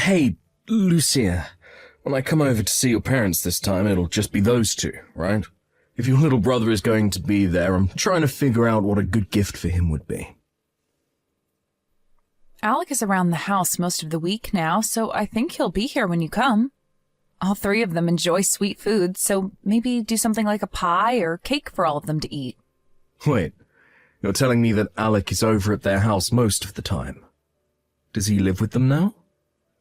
Hey, Lucia, when I come over to see your parents this time, it'll just be those two, right? If your little brother is going to be there, I'm trying to figure out what a good gift for him would be. Alec is around the house most of the week now, so I think he'll be here when you come. All three of them enjoy sweet food, so maybe do something like a pie or cake for all of them to eat. Wait, you're telling me that Alec is over at their house most of the time? Does he live with them now?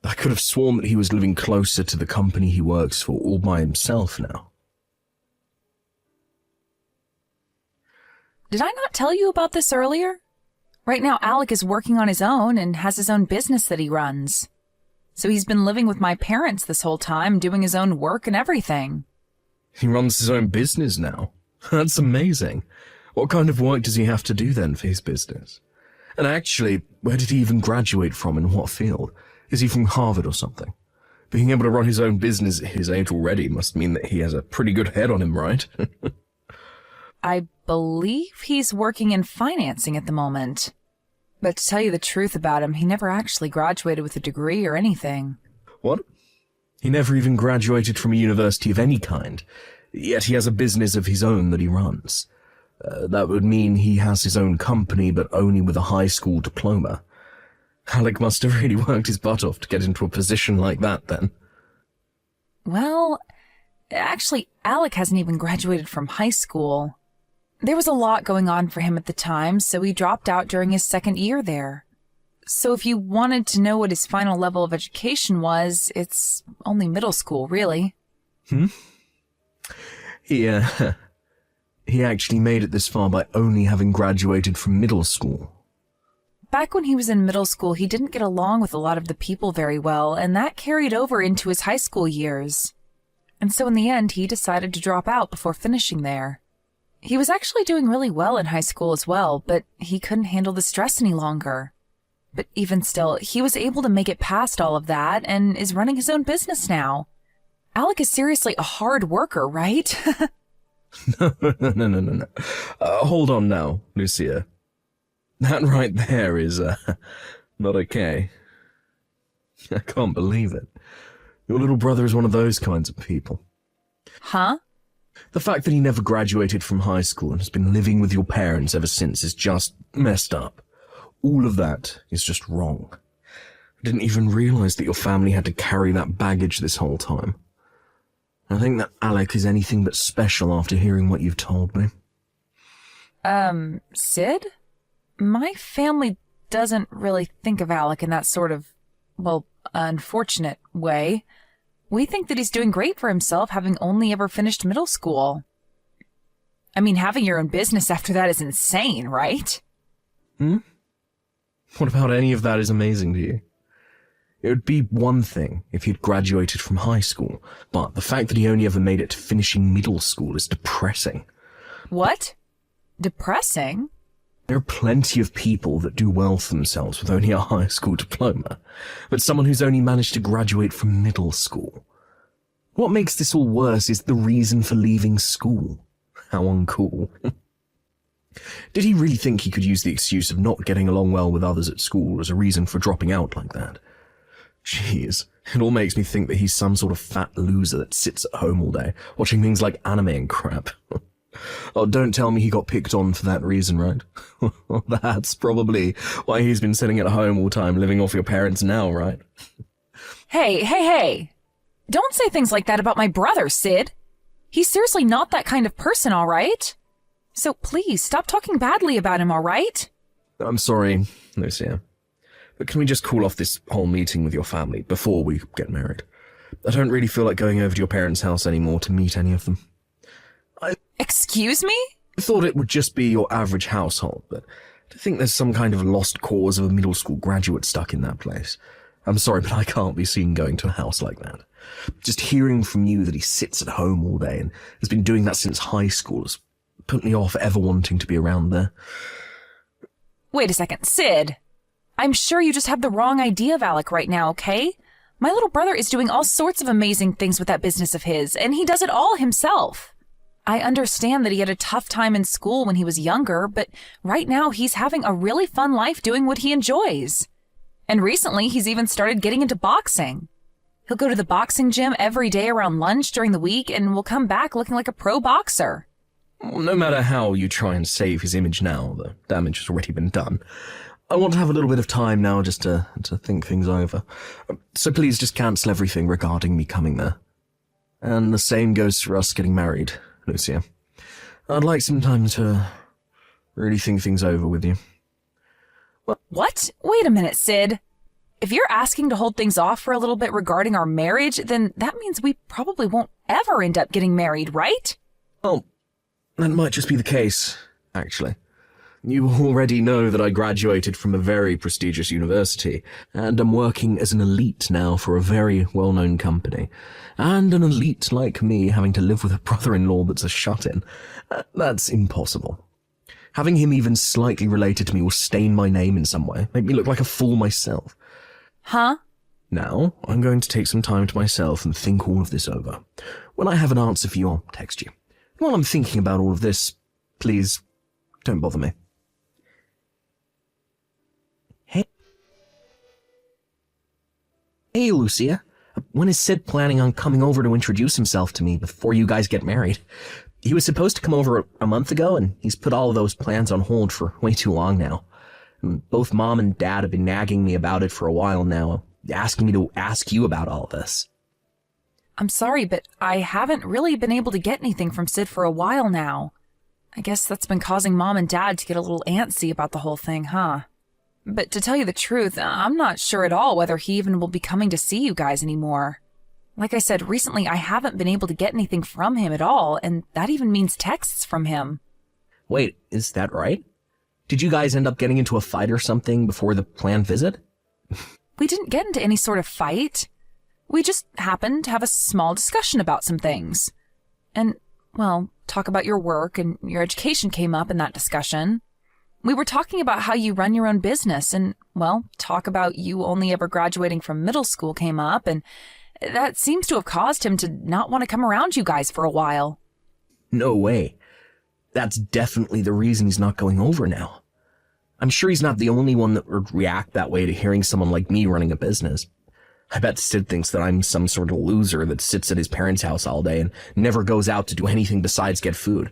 I could have sworn that he was living closer to the company he works for all by himself now. Did I not tell you about this earlier? Right now, Alec is working on his own and has his own business that he runs. So he's been living with my parents this whole time, doing his own work and everything. He runs his own business now? That's amazing. What kind of work does he have to do then for his business? And actually, where did he even graduate from, in what field? Is he from Harvard or something? Being able to run his own business at his age already must mean that he has a pretty good head on him, right? I believe he's working in financing at the moment. But to tell you the truth about him, he never actually graduated with a degree or anything. What? He never even graduated from a university of any kind, yet he has a business of his own that he runs. That would mean he has his own company, but only with a high school diploma. Alec must have really worked his butt off to get into a position like that, then. Well, actually, Alec hasn't even graduated from high school. There was a lot going on for him at the time, so he dropped out during his second year there. So if you wanted to know what his final level of education was, it's only middle school, really. He actually made it this far by only having graduated from middle school. Back when he was in middle school, he didn't get along with a lot of the people very well, and that carried over into his high school years. And so in the end, he decided to drop out before finishing there. He was actually doing really well in high school as well, but he couldn't handle the stress any longer. But even still, he was able to make it past all of that and is running his own business now. Alec is seriously a hard worker, right? No. Hold on now, Lucia. That right there is, not okay. I can't believe it. Your little brother is one of those kinds of people. Huh? The fact that he never graduated from high school and has been living with your parents ever since is just messed up. All of that is just wrong. I didn't even realize that your family had to carry that baggage this whole time. I think that Alec is anything but special after hearing what you've told me. Sid? My family doesn't really think of Alec in that sort of, well, unfortunate way. We think that he's doing great for himself, having only ever finished middle school. I mean, having your own business after that is insane, right? What about any of that is amazing to you? It would be one thing if he'd graduated from high school, but the fact that he only ever made it to finishing middle school is depressing. What? Depressing? There are plenty of people that do well for themselves with only a high school diploma, but someone who's only managed to graduate from middle school. What makes this all worse is the reason for leaving school. How uncool. Did he really think he could use the excuse of not getting along well with others at school as a reason for dropping out like that? Jeez, it all makes me think that he's some sort of fat loser that sits at home all day, watching things like anime and crap. Oh, don't tell me he got picked on for that reason, right? That's probably why he's been sitting at home all time, living off your parents now, right? Hey. Don't say things like that about my brother, Sid. He's seriously not that kind of person, all right? So please, stop talking badly about him, all right? I'm sorry, Lucia. But can we just call off this whole meeting with your family before we get married? I don't really feel like going over to your parents' house anymore to meet any of them. Excuse me? I thought it would just be your average household, but I think there's some kind of lost cause of a middle school graduate stuck in that place. I'm sorry, but I can't be seen going to a house like that. Just hearing from you that he sits at home all day and has been doing that since high school has put me off ever wanting to be around there. Wait a second, Sid. I'm sure you just have the wrong idea of Alec right now, okay? My little brother is doing all sorts of amazing things with that business of his, and he does it all himself. I understand that he had a tough time in school when he was younger, but right now he's having a really fun life doing what he enjoys. And recently, he's even started getting into boxing. He'll go to the boxing gym every day around lunch during the week and will come back looking like a pro boxer. Well, no matter how you try and save his image now, the damage has already been done. I want to have a little bit of time now just to think things over. So please just cancel everything regarding me coming there. And the same goes for us getting married, Lucia. I'd like some time to really think things over with you. What? Wait a minute, Sid. If you're asking to hold things off for a little bit regarding our marriage, then that means we probably won't ever end up getting married, right? Oh, that might just be the case, actually. You already know that I graduated from a very prestigious university, and I'm working as an elite now for a very well-known company. And an elite like me having to live with a brother-in-law that's a shut-in. That's impossible. Having him even slightly related to me will stain my name in some way, make me look like a fool myself. Huh? Now, I'm going to take some time to myself and think all of this over. When I have an answer for you, I'll text you. While I'm thinking about all of this, please, don't bother me. Hey, Lucia. When is Sid planning on coming over to introduce himself to me before you guys get married? He was supposed to come over a month ago, and he's put all of those plans on hold for way too long now. And both Mom and Dad have been nagging me about it for a while now, asking me to ask you about all of this. I'm sorry, but I haven't really been able to get anything from Sid for a while now. I guess that's been causing Mom and Dad to get a little antsy about the whole thing, huh? But to tell you the truth, I'm not sure at all whether he even will be coming to see you guys anymore. Like I said, recently I haven't been able to get anything from him at all, and that even means texts from him. Wait, is that right? Did you guys end up getting into a fight or something before the planned visit? We didn't get into any sort of fight. We just happened to have a small discussion about some things. And, well, talk about your work and your education came up in that discussion. We were talking about how you run your own business and, well, talk about you only ever graduating from middle school came up, and that seems to have caused him to not want to come around you guys for a while. No way. That's definitely the reason he's not going over now. I'm sure he's not the only one that would react that way to hearing someone like me running a business. I bet Sid thinks that I'm some sort of loser that sits at his parents' house all day and never goes out to do anything besides get food.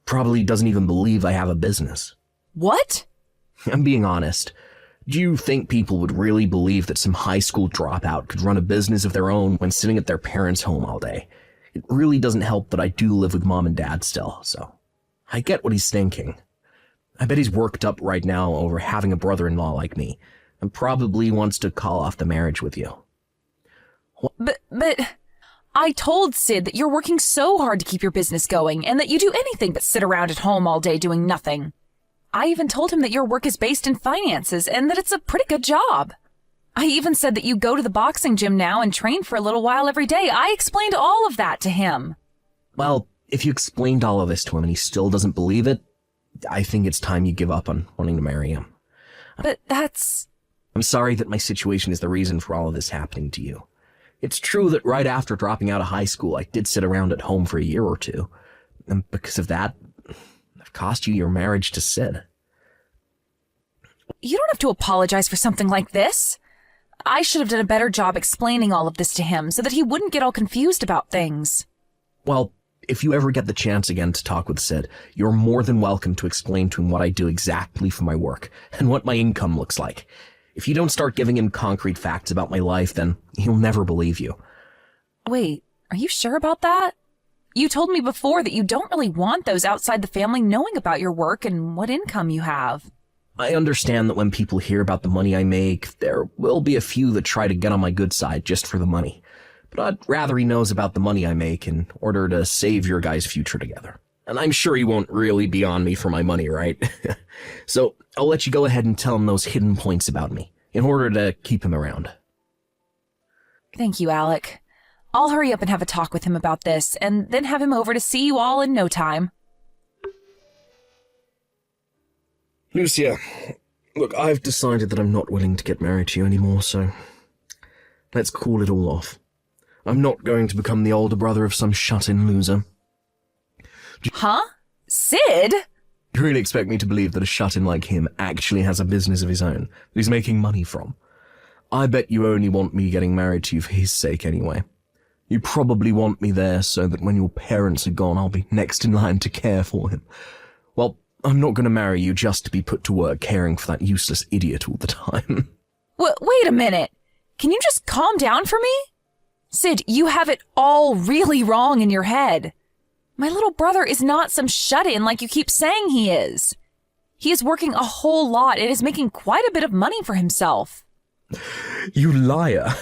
Probably doesn't even believe I have a business. What? I'm being honest. Do you think people would really believe that some high school dropout could run a business of their own when sitting at their parents' home all day? It really doesn't help that I do live with Mom and Dad still, so I get what he's thinking. I bet he's worked up right now over having a brother-in-law like me, and probably wants to call off the marriage with you. But I told Sid that you're working so hard to keep your business going, and that you do anything but sit around at home all day doing nothing. I even told him that your work is based in finances and that it's a pretty good job. I even said that you go to the boxing gym now and train for a little while every day. I explained all of that to him. Well, if you explained all of this to him and he still doesn't believe it, I think it's time you give up on wanting to marry him. But that's... I'm sorry that my situation is the reason for all of this happening to you. It's true that right after dropping out of high school, I did sit around at home for a year or two. And because of that, I've cost you your marriage to Sid. You don't have to apologize for something like this. I should have done a better job explaining all of this to him so that he wouldn't get all confused about things. Well, if you ever get the chance again to talk with Sid, you're more than welcome to explain to him what I do exactly for my work and what my income looks like. If you don't start giving him concrete facts about my life, then he'll never believe you. Wait, are you sure about that? You told me before that you don't really want those outside the family knowing about your work and what income you have. I understand that when people hear about the money I make, there will be a few that try to get on my good side just for the money. But I'd rather he knows about the money I make in order to save your guys' future together. And I'm sure he won't really be on me for my money, right? So I'll let you go ahead and tell him those hidden points about me in order to keep him around. Thank you, Alec. I'll hurry up and have a talk with him about this, and then have him over to see you all in no time. Lucia, look, I've decided that I'm not willing to get married to you anymore, so let's call it all off. I'm not going to become the older brother of some shut-in loser. Huh? Sid? You really expect me to believe that a shut-in like him actually has a business of his own that he's making money from? I bet you only want me getting married to you for his sake anyway. You probably want me there so that when your parents are gone, I'll be next in line to care for him. Well, I'm not going to marry you just to be put to work caring for that useless idiot all the time. Wait a minute. Can you just calm down for me? Sid, you have it all really wrong in your head. My little brother is not some shut-in like you keep saying he is. He is working a whole lot and is making quite a bit of money for himself. You liar.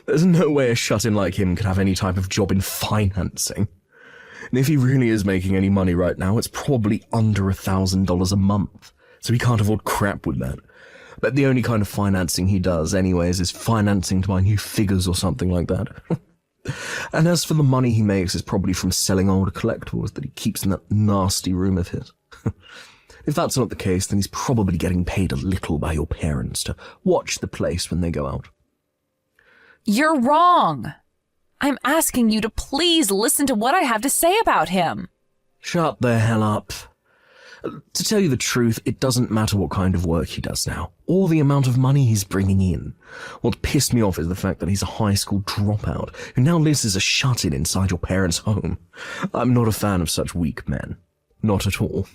There's no way a shut-in like him could have any type of job in financing. And if he really is making any money right now, it's probably under $1,000 a month, so he can't afford crap with that. But the only kind of financing he does anyways is financing to buy new figures or something like that. And as for the money he makes, it's probably from selling older collectibles that he keeps in that nasty room of his. If that's not the case, then he's probably getting paid a little by your parents to watch the place when they go out. You're wrong. I'm asking you to please listen to what I have to say about him. Shut the hell up. To tell you the truth, it doesn't matter what kind of work he does now, or the amount of money he's bringing in. What pissed me off is the fact that he's a high school dropout, who now lives as a shut-in inside your parents' home. I'm not a fan of such weak men. Not at all.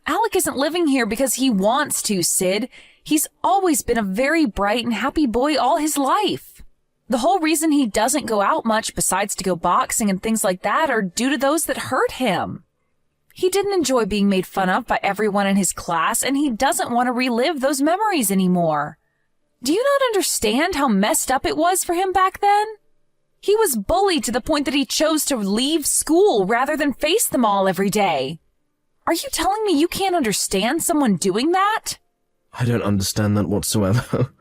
Alec isn't living here because he wants to, Sid. He's always been a very bright and happy boy all his life. The whole reason he doesn't go out much besides to go boxing and things like that are due to those that hurt him. He didn't enjoy being made fun of by everyone in his class, and he doesn't want to relive those memories anymore. Do you not understand how messed up it was for him back then? He was bullied to the point that he chose to leave school rather than face them all every day. Are you telling me you can't understand someone doing that? I don't understand that whatsoever.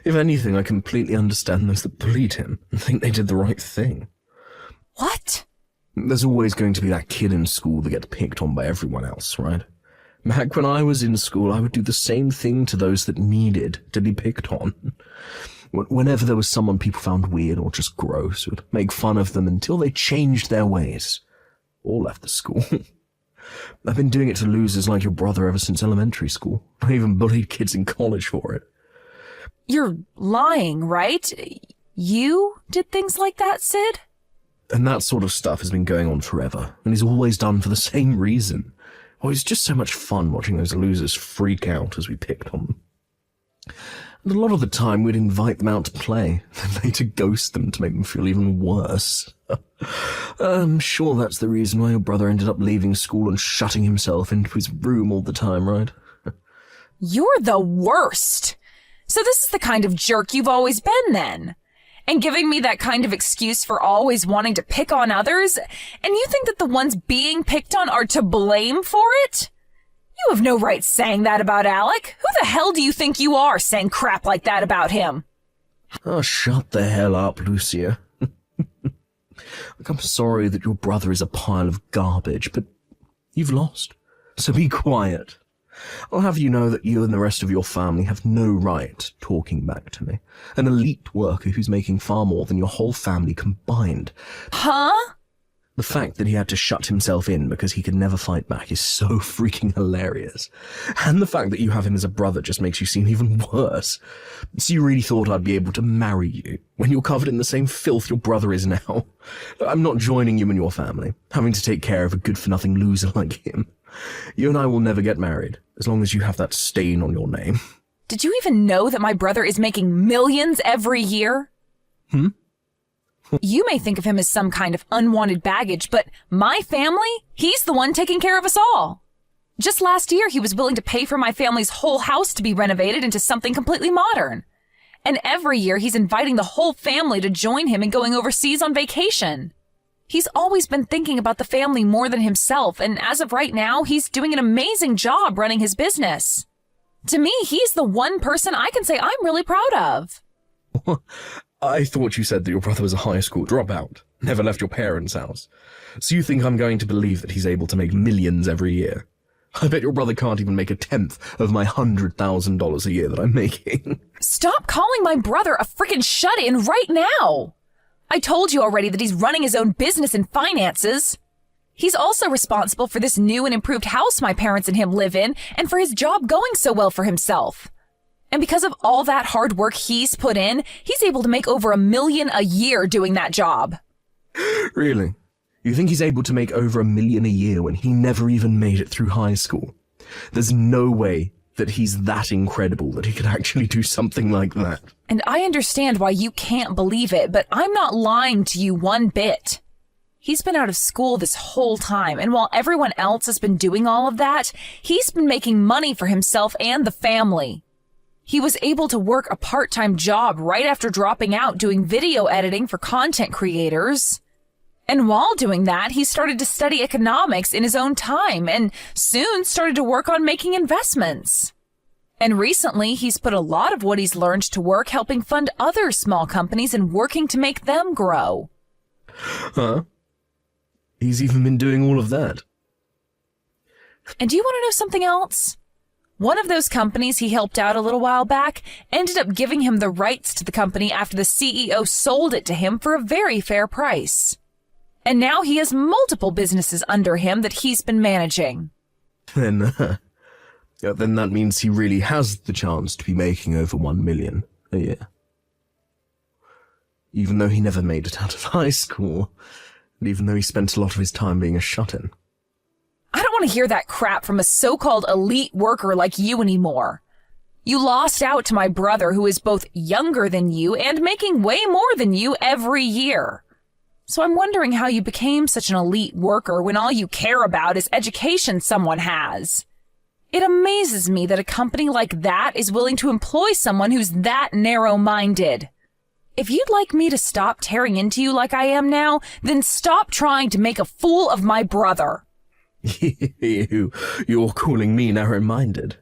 If anything, I completely understand those that bullied him and think they did the right thing. What? There's always going to be that kid in school that gets picked on by everyone else, right? Back when I was in school, I would do the same thing to those that needed to be picked on. Whenever there was someone people found weird or just gross, would make fun of them until they changed their ways or left the school. I've been doing it to losers like your brother ever since elementary school. I even bullied kids in college for it. You're lying, right? You did things like that, Sid? And that sort of stuff has been going on forever, and is always done for the same reason. Oh, it's just so much fun watching those losers freak out as we picked on them. And a lot of the time we'd invite them out to play, then later ghost them to make them feel even worse. I'm sure that's the reason why your brother ended up leaving school and shutting himself into his room all the time, right? You're the worst. So this is the kind of jerk you've always been then. And giving me that kind of excuse for always wanting to pick on others, and you think that the ones being picked on are to blame for it? You have no right saying that about Alec. Who the hell do you think you are saying crap like that about him? Oh, shut the hell up, Lucia. Look, I'm sorry that your brother is a pile of garbage, but you've lost, so be quiet. I'll have you know that you and the rest of your family have no right talking back to me. An elite worker who's making far more than your whole family combined. Huh? The fact that he had to shut himself in because he could never fight back is so freaking hilarious. And the fact that you have him as a brother just makes you seem even worse. So you really thought I'd be able to marry you when you're covered in the same filth your brother is now? I'm not joining you and your family, having to take care of a good-for-nothing loser like him. You and I will never get married, as long as you have that stain on your name. Did you even know that my brother is making millions every year? You may think of him as some kind of unwanted baggage, but my family, he's the one taking care of us all. Just last year, he was willing to pay for my family's whole house to be renovated into something completely modern. And every year, he's inviting the whole family to join him in going overseas on vacation. He's always been thinking about the family more than himself, and as of right now, he's doing an amazing job running his business. To me, he's the one person I can say I'm really proud of. I thought you said that your brother was a high school dropout, never left your parents' house. So you think I'm going to believe that he's able to make millions every year? I bet your brother can't even make 1/10 of my $100,000 a year that I'm making. Stop calling my brother a freaking shut-in right now! I told you already that he's running his own business and finances. He's also responsible for this new and improved house my parents and him live in, and for his job going so well for himself. And because of all that hard work he's put in, he's able to make over $1 million a year doing that job. Really? You think he's able to make over $1 million a year when he never even made it through high school? There's no way that he's that incredible that he could actually do something like that. And I understand why you can't believe it, but I'm not lying to you one bit. He's been out of school this whole time, and while everyone else has been doing all of that, he's been making money for himself and the family. He was able to work a part-time job right after dropping out doing video editing for content creators. And while doing that, he started to study economics in his own time and soon started to work on making investments. And recently, he's put a lot of what he's learned to work helping fund other small companies and working to make them grow. Huh? He's even been doing all of that. And do you want to know something else? One of those companies he helped out a little while back ended up giving him the rights to the company after the CEO sold it to him for a very fair price. And now he has multiple businesses under him that he's been managing. Then that means he really has the chance to be making over $1 million a year. Even though he never made it out of high school, and even though he spent a lot of his time being a shut-in. I don't want to hear that crap from a so-called elite worker like you anymore. You lost out to my brother, who is both younger than you and making way more than you every year. So I'm wondering how you became such an elite worker when all you care about is education someone has. It amazes me that a company like that is willing to employ someone who's that narrow-minded. If you'd like me to stop tearing into you like I am now, then stop trying to make a fool of my brother. You're calling me narrow-minded.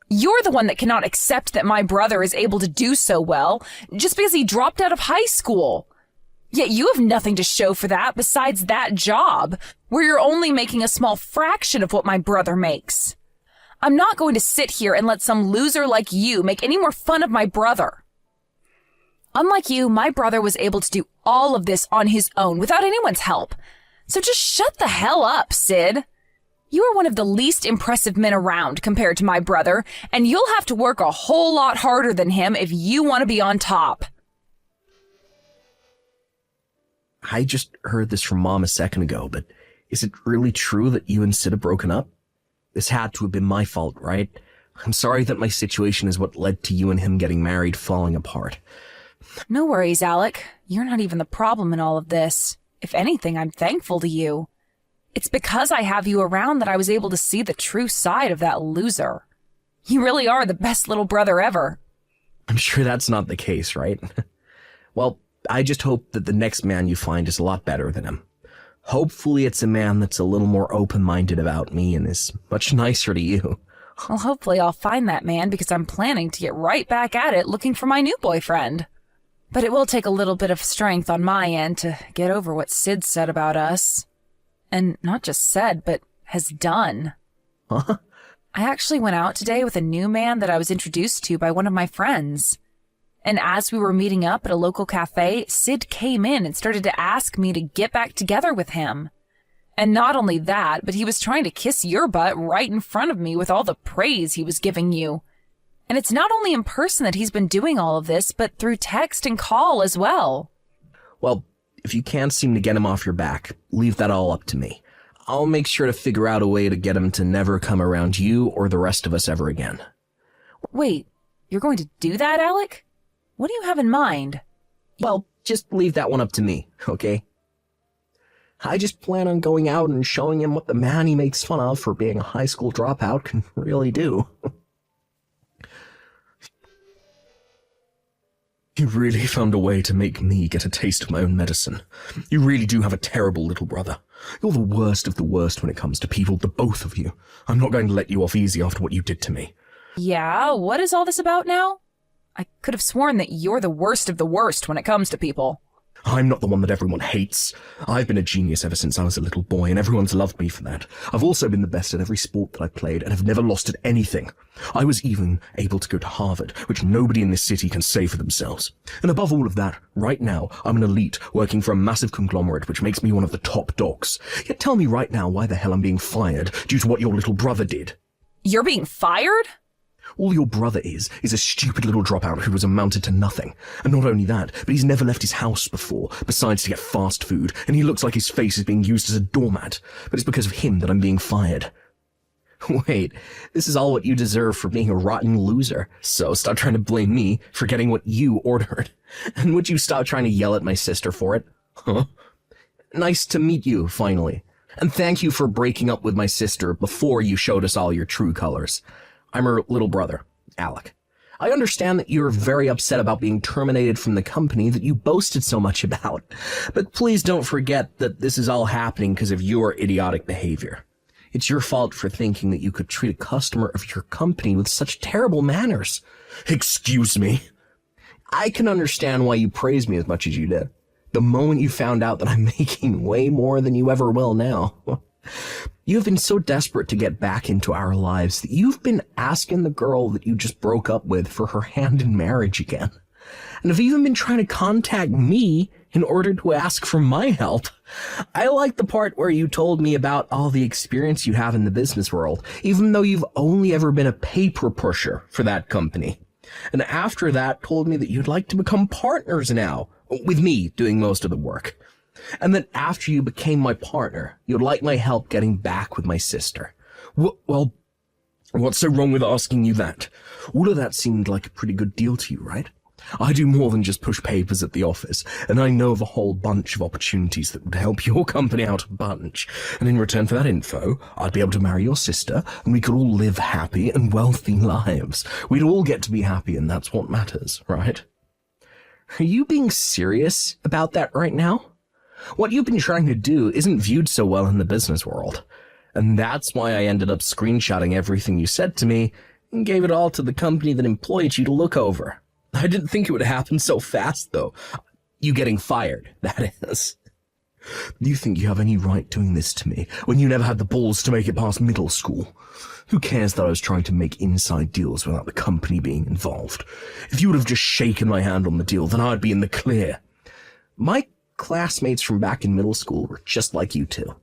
You're the one that cannot accept that my brother is able to do so well just because he dropped out of high school. Yet you have nothing to show for that besides that job, where you're only making a small fraction of what my brother makes. I'm not going to sit here and let some loser like you make any more fun of my brother. Unlike you, my brother was able to do all of this on his own without anyone's help. So just shut the hell up, Sid. You are one of the least impressive men around compared to my brother, and you'll have to work a whole lot harder than him if you want to be on top. I just heard this from Mom a second ago, but is it really true that you and Sid are broken up? This had to have been my fault, right? I'm sorry that my situation is what led to you and him getting married falling apart. No worries, Alec. You're not even the problem in all of this. If anything, I'm thankful to you. It's because I have you around that I was able to see the true side of that loser. You really are the best little brother ever. I'm sure that's not the case, right? Well, I just hope that the next man you find is a lot better than him. Hopefully it's a man that's a little more open-minded about me and is much nicer to you. Well, hopefully I'll find that man because I'm planning to get right back at it looking for my new boyfriend. But it will take a little bit of strength on my end to get over what Sid said about us. And not just said, but has done. Huh? I actually went out today with a new man that I was introduced to by one of my friends. And as we were meeting up at a local cafe, Sid came in and started to ask me to get back together with him. And not only that, but he was trying to kiss your butt right in front of me with all the praise he was giving you. And it's not only in person that he's been doing all of this, but through text and call as well. Well, if you can't seem to get him off your back, leave that all up to me. I'll make sure to figure out a way to get him to never come around you or the rest of us ever again. Wait, you're going to do that, Alec? What do you have in mind? Well, just leave that one up to me, okay? I just plan on going out and showing him what the man he makes fun of for being a high school dropout can really do. You really found a way to make me get a taste of my own medicine. You really do have a terrible little brother. You're the worst of the worst when it comes to people, the both of you. I'm not going to let you off easy after what you did to me. Yeah, what is all this about now? I could have sworn that you're the worst of the worst when it comes to people. I'm not the one that everyone hates. I've been a genius ever since I was a little boy, and everyone's loved me for that. I've also been the best at every sport that I've played, and have never lost at anything. I was even able to go to Harvard, which nobody in this city can say for themselves. And above all of that, right now, I'm an elite working for a massive conglomerate, which makes me one of the top dogs. Yet tell me right now why the hell I'm being fired due to what your little brother did. You're being fired? All your brother is a stupid little dropout who has amounted to nothing. And not only that, but he's never left his house before, besides to get fast food, and he looks like his face is being used as a doormat. But it's because of him that I'm being fired. Wait, this is all what you deserve for being a rotten loser. So stop trying to blame me for getting what you ordered. And would you stop trying to yell at my sister for it? Huh? Nice to meet you, finally. And thank you for breaking up with my sister before you showed us all your true colors. I'm her little brother, Alec. I understand that you're very upset about being terminated from the company that you boasted so much about. But please don't forget that this is all happening because of your idiotic behavior. It's your fault for thinking that you could treat a customer of your company with such terrible manners. Excuse me. I can understand why you praise me as much as you did. The moment you found out that I'm making way more than you ever will now. You have been so desperate to get back into our lives that you've been asking the girl that you just broke up with for her hand in marriage again. And have even been trying to contact me in order to ask for my help. I like the part where you told me about all the experience you have in the business world, even though you've only ever been a paper pusher for that company. And after that, told me that you'd like to become partners now, with me doing most of the work. And that after you became my partner, you'd like my help getting back with my sister. Well, what's so wrong with asking you that? All of that seemed like a pretty good deal to you, right? I do more than just push papers at the office, and I know of a whole bunch of opportunities that would help your company out a bunch. And in return for that info, I'd be able to marry your sister, and we could all live happy and wealthy lives. We'd all get to be happy, and that's what matters, right? Are you being serious about that right now? What you've been trying to do isn't viewed so well in the business world. And that's why I ended up screenshotting everything you said to me and gave it all to the company that employed you to look over. I didn't think it would happen so fast, though. You getting fired, that is. Do you think you have any right doing this to me when you never had the balls to make it past middle school? Who cares that I was trying to make inside deals without the company being involved? If you would have just shaken my hand on the deal, then I'd be in the clear. My classmates from back in middle school were just like you two.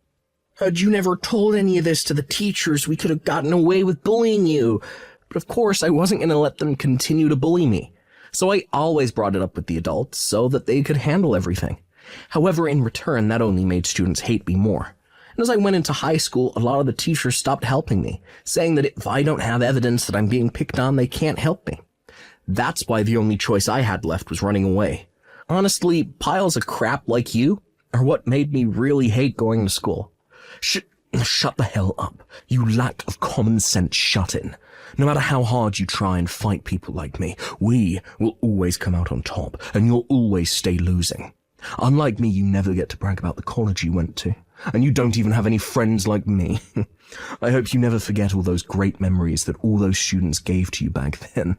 Had you never told any of this to the teachers, we could have gotten away with bullying you. But of course, I wasn't going to let them continue to bully me. So I always brought it up with the adults so that they could handle everything. However, in return, that only made students hate me more. And as I went into high school, a lot of the teachers stopped helping me, saying that if I don't have evidence that I'm being picked on, they can't help me. That's why the only choice I had left was running away. Honestly, piles of crap like you are what made me really hate going to school. Shut the hell up. You lack of common sense shut in. No matter how hard you try and fight people like me, we will always come out on top, and you'll always stay losing. Unlike me, you never get to brag about the college you went to, and you don't even have any friends like me. I hope you never forget all those great memories that all those students gave to you back then.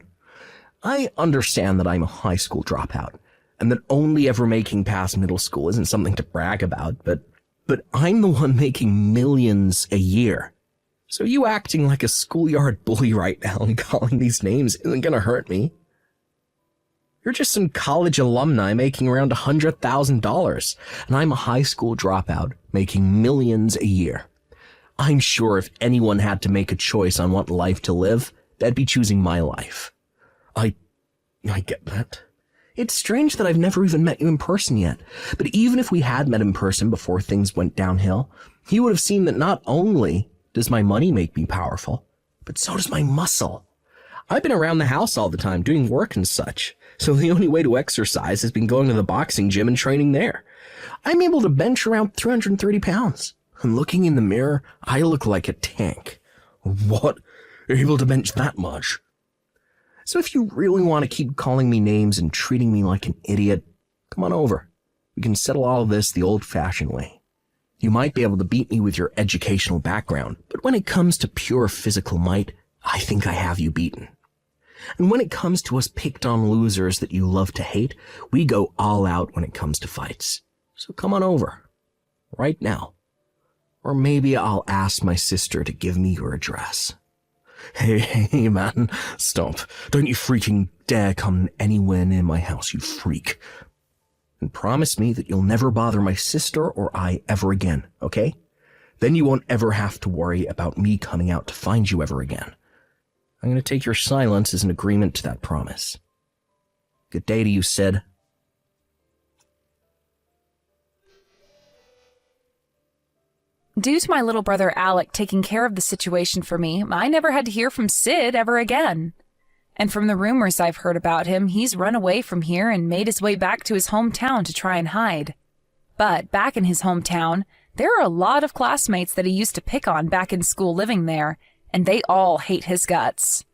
I understand that I'm a high school dropout, and that only ever making past middle school isn't something to brag about, but I'm the one making millions a year. So you acting like a schoolyard bully right now and calling these names isn't gonna hurt me. You're just some college alumni making around $100,000, and I'm a high school dropout making millions a year. I'm sure if anyone had to make a choice on what life to live, they'd be choosing my life. I get that. It's strange that I've never even met you in person yet, but even if we had met in person before things went downhill, you would have seen that not only does my money make me powerful, but so does my muscle. I've been around the house all the time doing work and such, so the only way to exercise has been going to the boxing gym and training there. I'm able to bench around 330 pounds, and looking in the mirror, I look like a tank. What? You're able to bench that much? So if you really want to keep calling me names and treating me like an idiot, come on over. We can settle all of this the old-fashioned way. You might be able to beat me with your educational background, but when it comes to pure physical might, I think I have you beaten. And when it comes to us picked-on losers that you love to hate, we go all out when it comes to fights. So come on over. Right now. Or maybe I'll ask my sister to give me your address. Hey, man, stop. Don't you freaking dare come anywhere near my house, you freak. And promise me that you'll never bother my sister or I ever again, okay? Then you won't ever have to worry about me coming out to find you ever again. I'm going to take your silence as an agreement to that promise. Good day to you, Sid. Due to my little brother Alec taking care of the situation for me, I never had to hear from Sid ever again. And from the rumors I've heard about him, he's run away from here and made his way back to his hometown to try and hide. But back in his hometown, there are a lot of classmates that he used to pick on back in school living there, and they all hate his guts.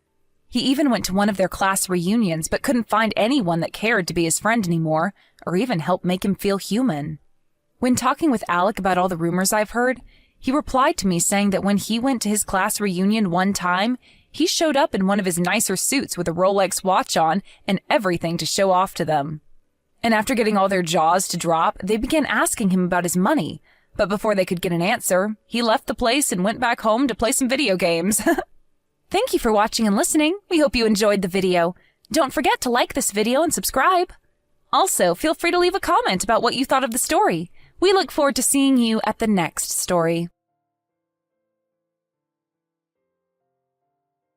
He even went to one of their class reunions but couldn't find anyone that cared to be his friend anymore, or even help make him feel human. When talking with Alec about all the rumors I've heard, he replied to me saying that when he went to his class reunion one time, he showed up in one of his nicer suits with a Rolex watch on and everything to show off to them. And after getting all their jaws to drop, they began asking him about his money. But before they could get an answer, he left the place and went back home to play some video games. Thank you for watching and listening. We hope you enjoyed the video. Don't forget to like this video and subscribe. Also, feel free to leave a comment about what you thought of the story. We look forward to seeing you at the next story.